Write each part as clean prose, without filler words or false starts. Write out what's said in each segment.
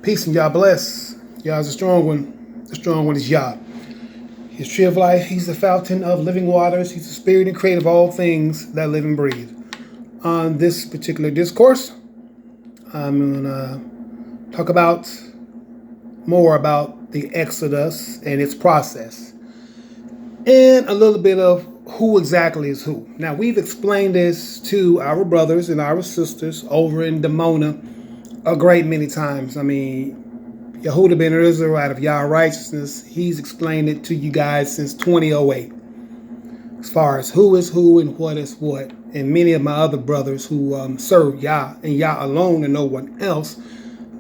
Peace and Yah bless. Yah's a strong one. The strong one is Yah. His tree of life, he's the fountain of living waters. He's the spirit and creator of all things that live and breathe. On this particular discourse, I'm going to talk more about the Exodus and its process. And a little bit of who exactly is who. Now, we've explained this to our brothers and our sisters over in Demona a great many times. I mean, Yehuda ben Israel out of Yah Righteousness, he's explained it to you guys since 2008. As far as who is who and what is what. And many of my other brothers who serve Yah and Yah alone and no one else,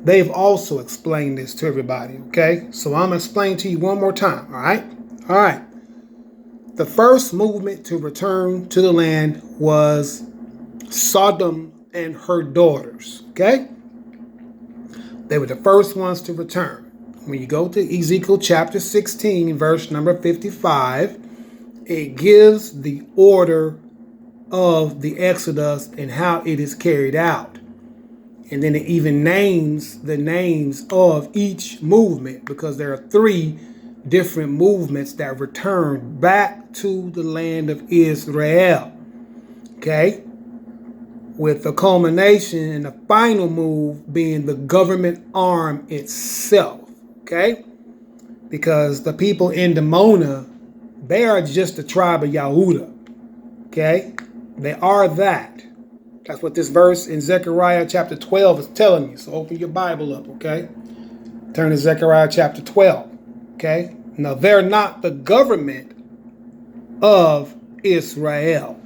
they've also explained this to everybody, okay? So I'm going to explain to you one more time, all right? All right. The first movement to return to the land was Sodom and her daughters, okay? They were the first ones to return. When you go to Ezekiel chapter 16, verse number 55, it gives the order of the Exodus and how it is carried out. And then it even names the names of each movement, because there are 3 different movements that return back to the land of Israel. Okay? With the culmination and the final move being the government arm itself. Okay? Because the people in Demona, they are just the tribe of Yehuda. Okay? They are that. That's what this verse in Zechariah chapter 12 is telling you. So open your Bible up, okay? Turn to Zechariah chapter 12, okay? Now, they're not the government of Israel.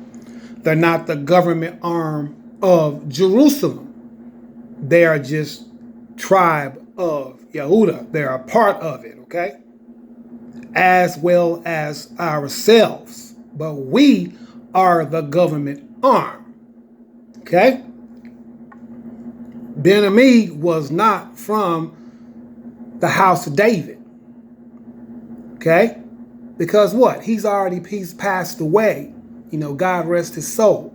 They're not the government arm of Jerusalem. They are just tribe of Yehuda. They're a part of it, okay? As well as ourselves. But we are the government arm. Okay? Ben Ammi was not from the house of David. Okay? Because what? He's passed away. You know, God rest his soul.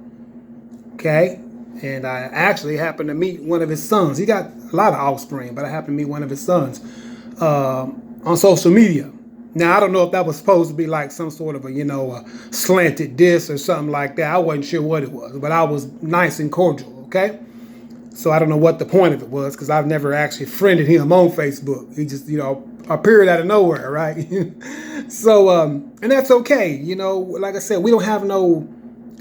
Okay? And I actually happened to meet one of his sons. He got a lot of offspring, but I happened to meet one of his sons on social media. Now, I don't know if that was supposed to be like some sort of a slanted diss or something like that. I wasn't sure what it was, but I was nice and cordial, okay? So I don't know what the point of it was, because I've never actually friended him on Facebook. He just, appeared out of nowhere, right? So, and that's okay. Like I said, we don't have no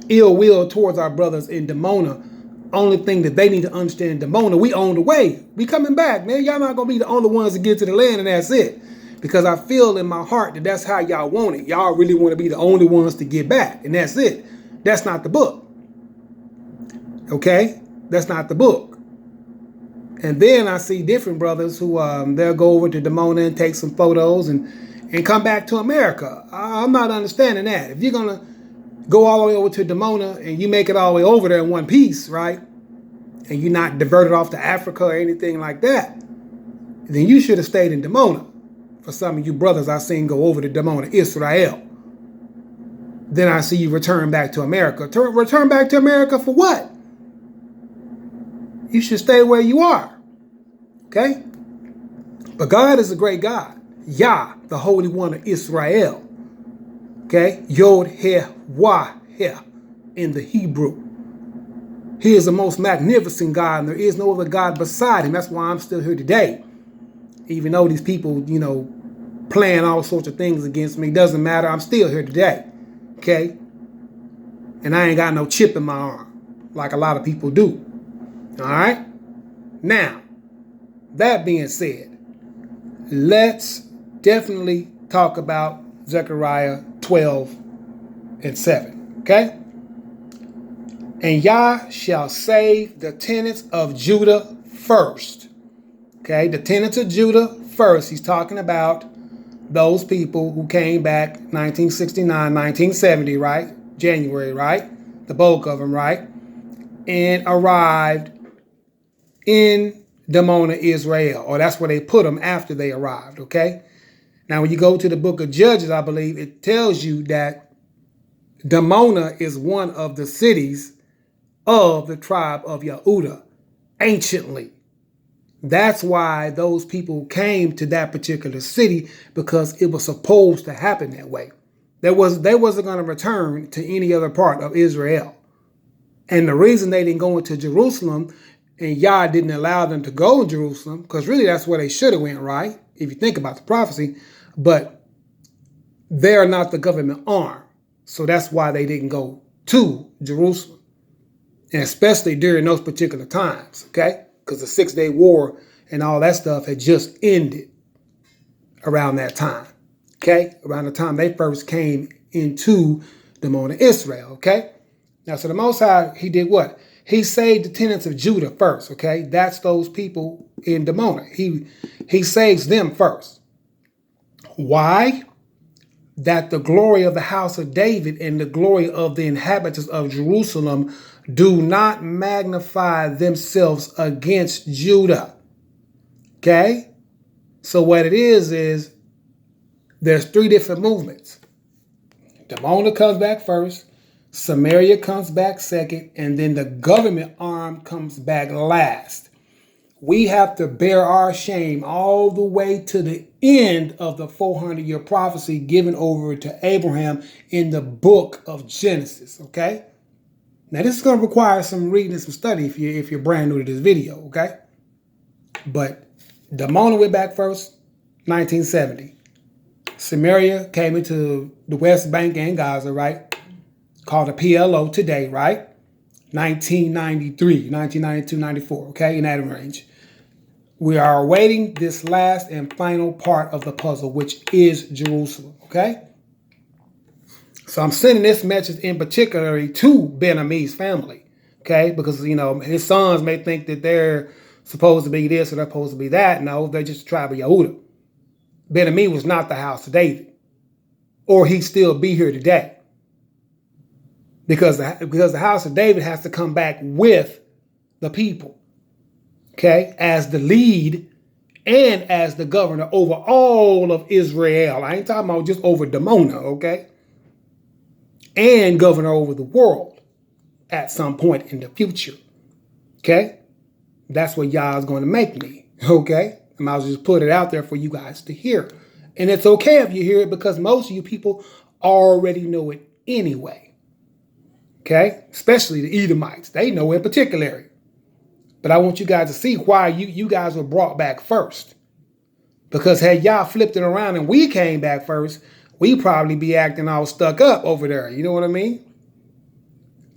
ill will towards our brothers in Demona. Only thing that they need to understand in Demona, we on the way. We coming back, man. Y'all not going to be the only ones to get to the land, and that's it. Because I feel in my heart that that's how y'all want it. Y'all really want to be the only ones to get back. And that's it. That's not the book. Okay? That's not the book. And then I see different brothers who they'll go over to Demona and take some photos and come back to America. I'm not understanding that. If you're going to go all the way over to Demona and you make it all the way over there in one piece, right? And you're not diverted off to Africa or anything like that, then you should have stayed in Demona. For some of you brothers I seen go over to Demona, Israel. Then I see you return back to America. Return back to America for what? You should stay where you are. Okay? But God is a great God. Yah, the Holy One of Israel. Okay? Yod He Wah He in the Hebrew. He is the most magnificent God, and there is no other God beside him. That's why I'm still here today. Even though these people, playing all sorts of things against me, doesn't matter. I'm still here today, okay? And I ain't got no chip in my arm like a lot of people do, all right? Now, that being said, let's definitely talk about Zechariah 12 and 7, okay? And Yah shall save the tenants of Judah first. Okay, the tenants of Judah first. He's talking about those people who came back 1969, 1970, right? January, right? The bulk of them, right? And arrived in Demona, Israel. Or that's where they put them after they arrived, okay? Now, when you go to the book of Judges, I believe, it tells you that Demona is one of the cities of the tribe of Yehuda, anciently. That's why those people came to that particular city, because it was supposed to happen that way. They wasn't going to return to any other part of Israel. And the reason they didn't go into Jerusalem and Yah didn't allow them to go to Jerusalem, because really that's where they should have went, right? If you think about the prophecy, but they're not the government arm. So that's why they didn't go to Jerusalem. And especially during those particular times, okay? Because the 6-Day War and all that stuff had just ended around that time, okay? Around the time they first came into the land of Israel, okay? Now, so the Most High, he did what? He saved the tenants of Judah first, okay? That's those people in Demona. He saves them first. Why? That the glory of the house of David and the glory of the inhabitants of Jerusalem do not magnify themselves against Judah. Okay? So what it is there's 3 different movements. Demona comes back first, Samaria comes back second, and then the government arm comes back last. We have to bear our shame all the way to the end of the 400-year prophecy given over to Abraham in the book of Genesis, okay? Now, this is going to require some reading and some study if you're brand new to this video, okay? But Demona went back first, 1970. Samaria came into the West Bank and Gaza, right? Called the PLO today, right? 1993, 1992, 94, okay? In that range. We are awaiting this last and final part of the puzzle, which is Jerusalem, okay? So I'm sending this message in particular to Ben Ammi's family, okay? Because, you know, his sons may think that they're supposed to be this or they're supposed to be that. No, they're just the tribe of Yehuda. Ben Ammi was not the house of David, or he'd still be here today. Because the house of David has to come back with the people, okay, as the lead and as the governor over all of Israel. I ain't talking about just over Demona, okay? And governor over the world at some point in the future, okay? That's what Yah's going to make me, okay? I might as well just put it out there for you guys to hear. And it's okay if you hear it, because most of you people already know it anyway, okay? Especially the Edomites. They know in particular. But I want you guys to see why you guys were brought back first. Because had y'all flipped it around and we came back first, we'd probably be acting all stuck up over there. You know what I mean?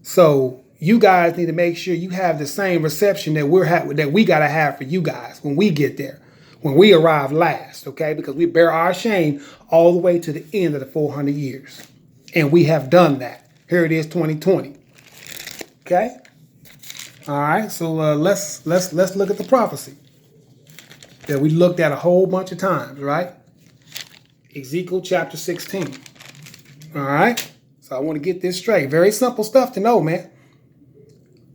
So you guys need to make sure you have the same reception that we got to have for you guys when we get there, when we arrive last, okay? Because we bear our shame all the way to the end of the 400 years. And we have done that. Here it is, 2020. Okay? All right, so let's look at the prophecy that we looked at a whole bunch of times, right? Ezekiel chapter 16. All right, so I want to get this straight. Very simple stuff to know, man.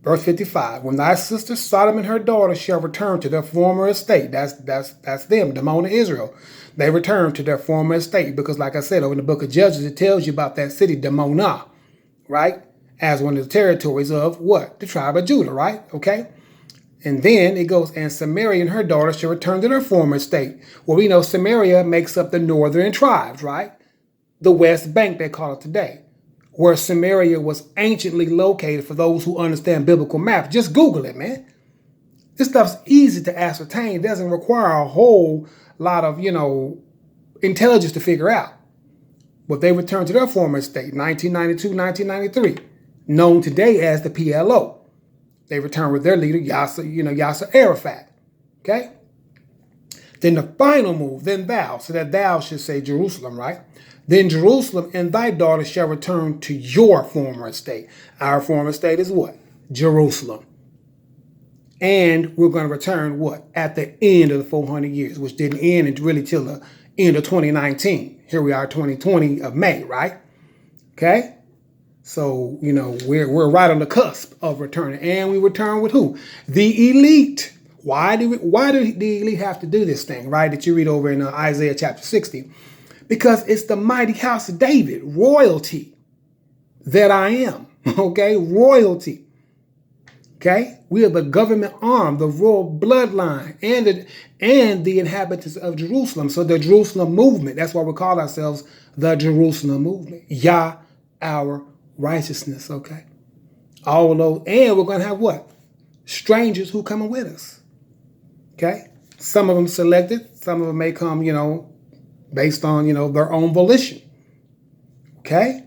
Verse 55. When thy sister Sodom and her daughter shall return to their former estate. That's them, Demona, Israel. They return to their former estate because, like I said, over in the book of Judges, it tells you about that city, Demona, right? As one of the territories of what? The tribe of Judah, right? Okay. And then it goes, and Samaria and her daughter shall return to their former estate. Well, we know Samaria makes up the northern tribes, right? The West Bank, they call it today, where Samaria was anciently located. For those who understand biblical maps, just Google it, man. This stuff's easy to ascertain. It doesn't require a whole lot of, intelligence to figure out. But they returned to their former estate, 1992, 1993. Known today as the PLO. They returned with their leader, Yasser Arafat. Okay? Then the final move, then thou, so that thou should say Jerusalem, right? Then Jerusalem and thy daughter shall return to your former estate. Our former estate is what? Jerusalem. And we're going to return what? At the end of the 400 years, which didn't end really till the end of 2019. Here we are, 2020 of May, right? Okay? So, we're right on the cusp of returning. And we return with who? The elite. Why do the elite have to do this thing, right? That you read over in Isaiah chapter 60. Because it's the mighty house of David, royalty that I am. Okay? Royalty. Okay? We are the government arm, the royal bloodline, and the inhabitants of Jerusalem. So the Jerusalem movement, that's why we call ourselves the Jerusalem movement. Yah, our righteousness, okay? All of those, and we're going to have what? Strangers who coming with us, okay? Some of them selected, some of them may come, based on, their own volition, okay?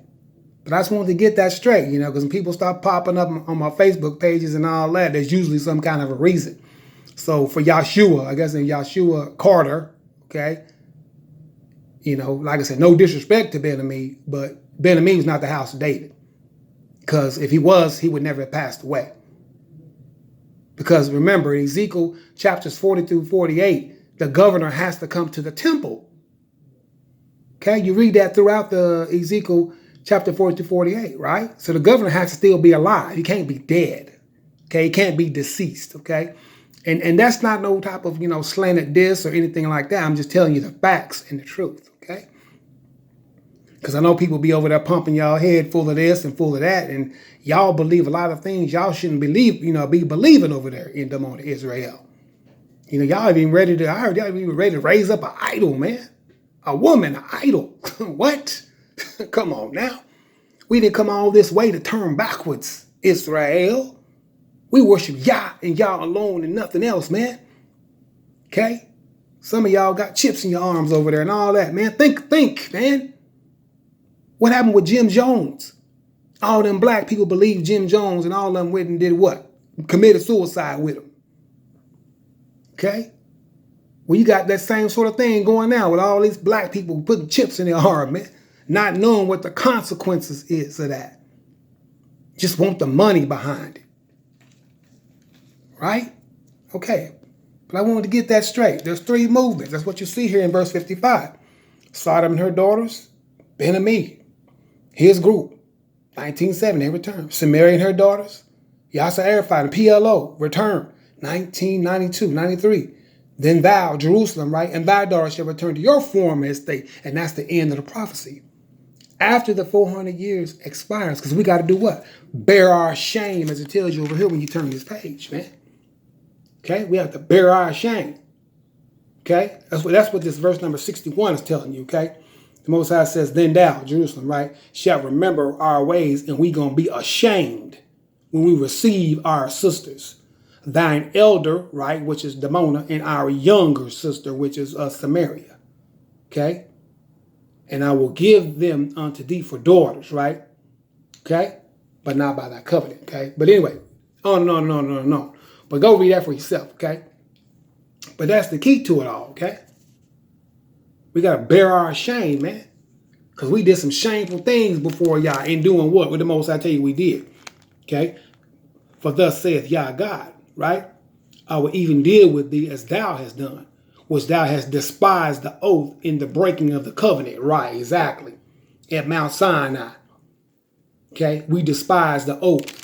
But I just wanted to get that straight, because when people start popping up on my Facebook pages and all that, there's usually some kind of a reason. So for Yahshua, I guess in Yahshua Carter, okay, like I said, no disrespect to Ben Ammi, but Ben Ammi was not the house of David. Because if he was, he would never have passed away. Because remember, in Ezekiel chapters 40 through 48, the governor has to come to the temple. Okay, you read that throughout the Ezekiel chapter 40 to 48, right? So the governor has to still be alive. He can't be dead. Okay, he can't be deceased. Okay, and that's not no type of slanted diss or anything like that. I'm just telling you the facts and the truth. Okay, because I know people be over there pumping y'all head full of this and full of that, and y'all believe a lot of things y'all shouldn't believe. Be believing over there in Demona, Israel. Y'all even ready to. I heard y'all even ready to raise up an idol, man. A woman, an idol. What? Come on now. We didn't come all this way to turn backwards, Israel. We worship Yah and Yah alone and nothing else, man. Okay? Some of y'all got chips in your arms over there and all that, man. Think, man. What happened with Jim Jones? All them black people believed Jim Jones and all of them went and did what? Committed suicide with him. Okay? Well, you got that same sort of thing going now with all these black people putting chips in their arm, man. Not knowing what the consequences is of that. Just want the money behind it. Right? Okay. But I wanted to get that straight. There's three movements. That's what you see here in verse 55. Sodom and her daughters, Ben Ammi, his group, 1970, they returned. Samaria and her daughters, Yasser Arafat and PLO, returned, 1992, 93. Then thou, Jerusalem, right, and thy daughters shall return to your former estate. And that's the end of the prophecy. After the 400 years expires, because we got to do what? Bear our shame, as it tells you over here when you turn this page, man. Okay, we have to bear our shame. Okay, that's what this verse number 61 is telling you. Okay, the Most High says, "Then thou, Jerusalem, right, shall remember our ways, and we gonna be ashamed when we receive our sisters, thine elder, right, which is Demona, and our younger sister, which is Samaria." Okay, and I will give them unto thee for daughters, right? Okay, but not by thy covenant. Okay, but anyway, oh no. But go read that for yourself, okay? But that's the key to it all, okay? We got to bear our shame, man. Because we did some shameful things before Yah in doing what? With the most I tell you we did, okay? For thus saith Yah God, right? I will even deal with thee as thou hast done, which thou hast despised the oath in the breaking of the covenant. Right, exactly. At Mount Sinai, okay? We despise the oath.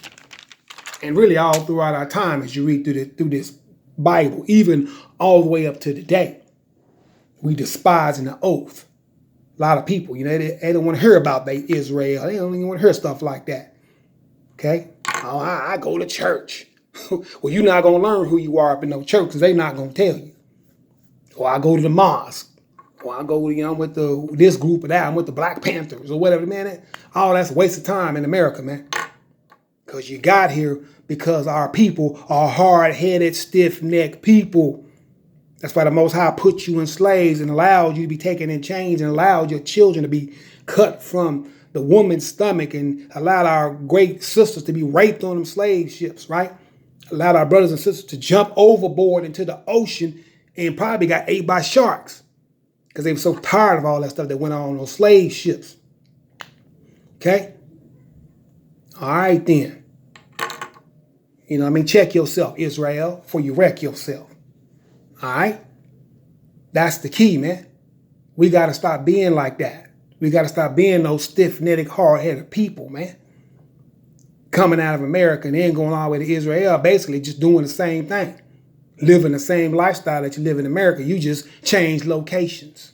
And really all throughout our time as you read through this Bible, even all the way up to today, we despise the oath. A lot of people, they don't want to hear about they Israel. They don't even want to hear stuff like that. Okay? Oh, I go to church. Well, you're not going to learn who you are up in no church because they're not going to tell you. Or I go to the mosque. Or I go, I'm with this group or that. I'm with the Black Panthers or whatever, man. All that's a waste of time in America, man. Because you got here because our people are hard-headed, stiff-necked people. That's why the Most High put you in slaves and allowed you to be taken in chains and allowed your children to be cut from the woman's stomach and allowed our great sisters to be raped on them slave ships, right? Allowed our brothers and sisters to jump overboard into the ocean and probably got ate by sharks because they were so tired of all that stuff that went on those slave ships. Okay? All right, then. Check yourself, Israel, before you wreck yourself. All right? That's the key, man. We got to stop being like that. We got to stop being those stiff-necked, hard-headed people, man. Coming out of America and then going all the way to Israel, basically just doing the same thing. Living the same lifestyle that you live in America. You just change locations.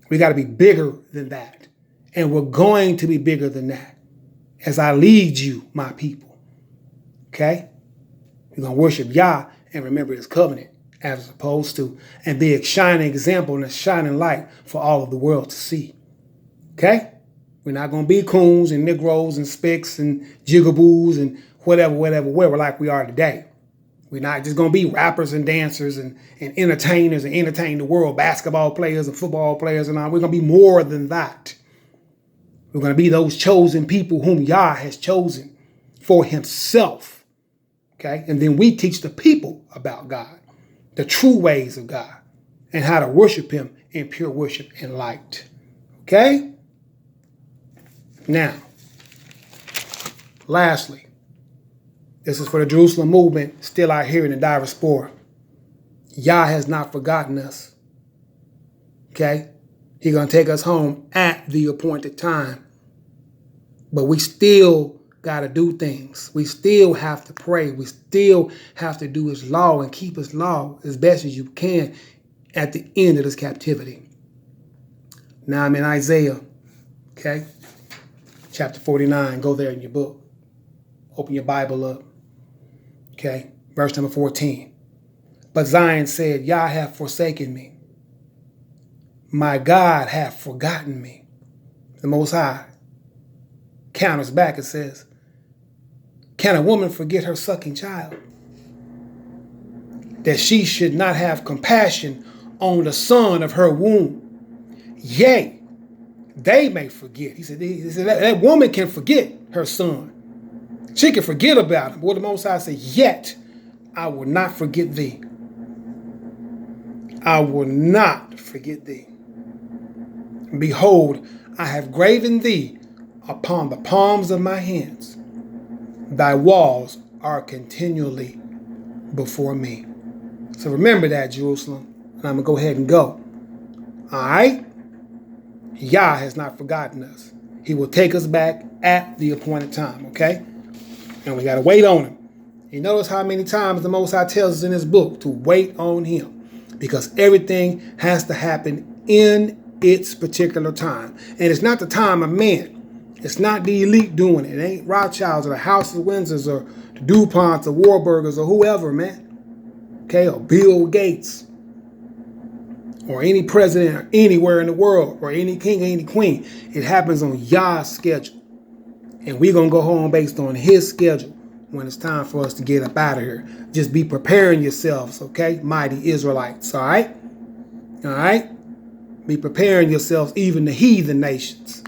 We got to be bigger than that. And we're going to be bigger than that as I lead you, my people. Okay? We're going to worship Yah and remember his covenant as opposed to, and be a shining example and a shining light for all of the world to see. Okay? We're not going to be coons and Negroes and spicks and jigaboos and whatever, like we are today. We're not just going to be rappers and dancers and entertainers and entertain the world, basketball players and football players and all. We're going to be more than that. We're going to be those chosen people whom Yah has chosen for himself. Okay? And then we teach the people about God, the true ways of God, and how to worship him in pure worship and light. Okay? Now, lastly, this is for the Jerusalem movement still out here in the diaspora. Yah has not forgotten us. Okay? He's going to take us home at the appointed time. But we still got to do things. We still have to pray. We still have to do his law and keep his law as best as you can at the end of this captivity. Now I'm in Isaiah, okay? Chapter 49. Go there in your book. Open your Bible up. Okay? Verse number 14. But Zion said, Yah hath forsaken me. My God hath forgotten me. The Most High counters back and says, can a woman forget her sucking child, that she should not have compassion on the son of her womb? Yea, they may forget. He said that woman can forget her son. She can forget about him. But the Most High said, yet I will not forget thee. I will not forget thee. Behold, I have graven thee upon the palms of my hands. Thy walls are continually before me. So remember that, Jerusalem. And I'm going to go ahead and go. All right? Yah has not forgotten us. He will take us back at the appointed time, okay? And we got to wait on him. You notice how many times the Most High tells us in his book to wait on him, because everything has to happen in its particular time. And it's not the time of man. It's not the elite doing it. It ain't Rothschilds or the House of Windsors or the DuPonts or Warburgers or whoever, man. Okay, or Bill Gates or any president anywhere in the world or any king or any queen. It happens on Yah's schedule. And we're going to go home based on his schedule when it's time for us to get up out of here. Just be preparing yourselves, okay, mighty Israelites, all right? All right? Be preparing yourselves, even the heathen nations.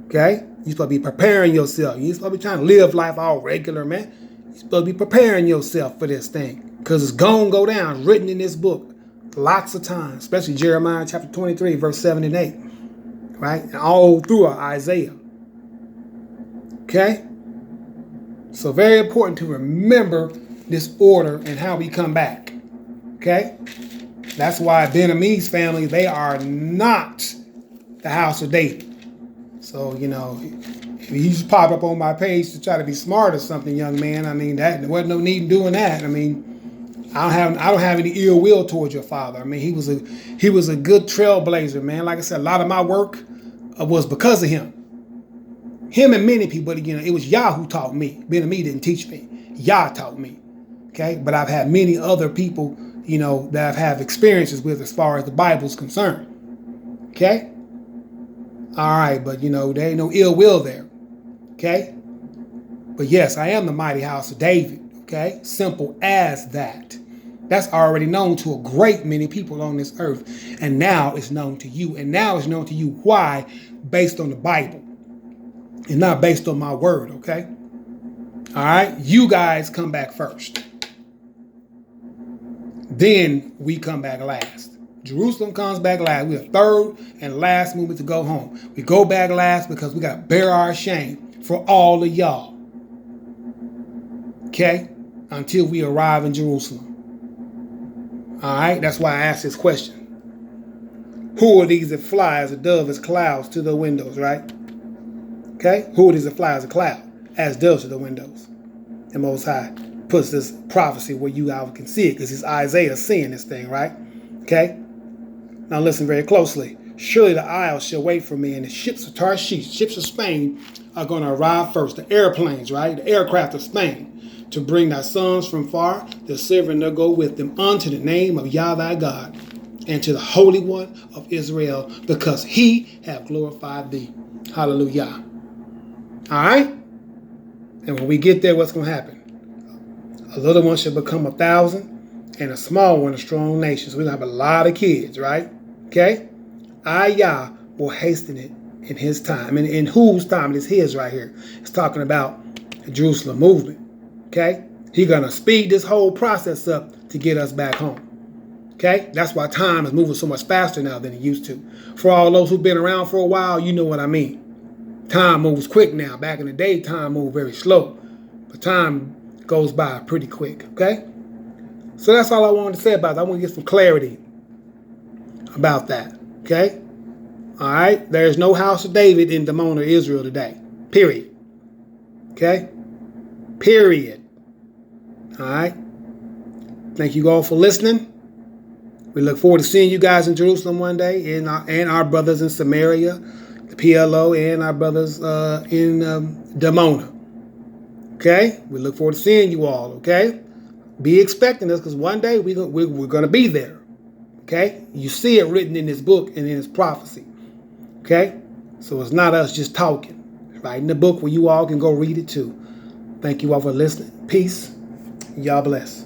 Okay? You're supposed to be preparing yourself. You're supposed to be trying to live life all regular, man. You're supposed to be preparing yourself for this thing. Because it's going to go down. It's written in this book lots of times. Especially Jeremiah chapter 23, verse 7 and 8. Right? And all through Isaiah. Okay? So very important to remember this order and how we come back. Okay? That's why Ben Ammi's family, they are not the house of David. So, you know, if you just pop up on my page to try to be smart or something, young man, I mean, there wasn't no need in doing that. I mean, I don't have any ill will towards your father. I mean, he was a good trailblazer, man. Like I said, a lot of my work was because of him. Him and many people, but again, it was Yah who taught me. Ben Ammi didn't teach me. Yah taught me. Okay? But I've had many other people, you know, that I've had experiences with as far as the Bible's concerned. Okay? All right, but, you know, there ain't no ill will there. Okay? But yes, I am the mighty house of David. Okay? Simple as that. That's already known to a great many people on this earth. And now it's known to you. And now it's known to you. Why? Based on the Bible. And not based on my word, okay? All right? You guys come back first. Then we come back last. Jerusalem comes back last. We're the third and last movement to go home. We go back last because we got to bear our shame for all of y'all. Okay? Until we arrive in Jerusalem. All right? That's why I asked this question. Who are these that fly as a dove, as clouds to the windows, right? Okay? Who are these that fly as a cloud, as doves to the windows? The Most High puts this prophecy where you guys can see it, because it's Isaiah seeing this thing, right? Okay? Now listen very closely. Surely the isles shall wait for me, and the ships of Tarshish, ships of Spain, are going to arrive first. The airplanes, right? The aircraft of Spain. to bring thy sons from far, the silver and they'll go with them, unto the name of Yah thy God, and to the Holy One of Israel, because he hath glorified thee. Hallelujah. All right? And when we get there, what's going to happen? A little one shall become 1,000, and a small one a strong nation. So we're going to have a lot of kids, right? Okay? I, Yah, will hasten it in his time. And in whose time? It is his right here. It's talking about the Jerusalem movement. Okay? He's going to speed this whole process up to get us back home. Okay? That's why time is moving so much faster now than it used to. For all those who've been around for a while, you know what I mean. Time moves quick now. Back in the day, time moved very slow. But time goes by pretty quick. Okay? So that's all I wanted to say about that. I want to get some clarity about that. Okay? All right? There's no house of David in Dimona, Israel today. Period. Okay? Period. All right? Thank you all for listening. We look forward to seeing you guys in Jerusalem one day, and our brothers in Samaria, the PLO, and our brothers in Dimona. Okay? We look forward to seeing you all, okay? Be expecting us, because one day we're going to be there. Okay? You see it written in this book and in this prophecy. Okay? So it's not us just talking. It's right in the book where you all can go read it too. Thank you all for listening. Peace. Y'all bless.